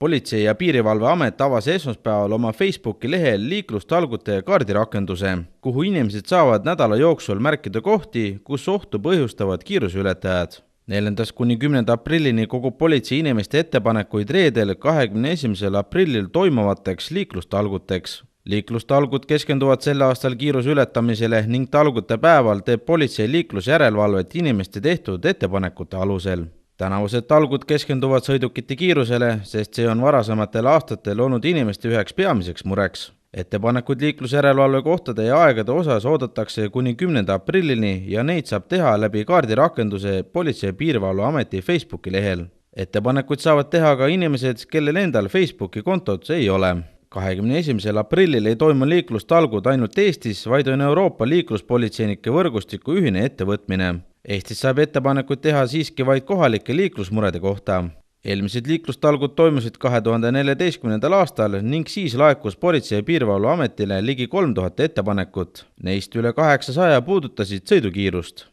Politsei- ja Piirivalveamet avas esmaspäeval oma Facebooki lehel liiklustalgute kaardirakenduse, kuhu inimesed saavad nädala jooksul märkida kohti, kus ohtu põhjustavad kiiruseületajad. 4.–10. aprillini kogub politsei inimeste ettepanekuid reedel 21. aprillil toimuvateks liiklustalguteks. Liiklustalgud keskenduvad sel aastal kiiruse ületamisele ning talgute päeval teeb politsei liiklusjärelevalvet inimeste tehtud ettepanekute alusel. Tänavused talgud keskenduvad sõidukite kiirusele, sest see on varasematel aastatel olnud inimeste üheks peamiseks mureks. Ettepanekuid liiklusjärelevalve kohtade ja aegade osas oodatakse kuni 10. aprillini ja neid saab teha läbi kaardirakenduse Politsei- ja Piirivalveameti Facebooki lehel. Ettepanekuid saavad teha ka inimesed, kellel endal Facebooki kontot ei ole. 21. aprillil ei toimu liiklustalgud ainult Eestis, vaid on Euroopa liikluspolitseinike võrgustiku ühine ettevõtmine. Eestis saab ettepanekuid teha siiski vaid kohalike liiklusmurede kohta. Eelmised liiklustalgud toimusid 2014. aastal ning siis laekus Politsei- ja Piirivalveametile ligi 3000 ettepanekut. Neist üle 800 puudutasid sõidukiirust.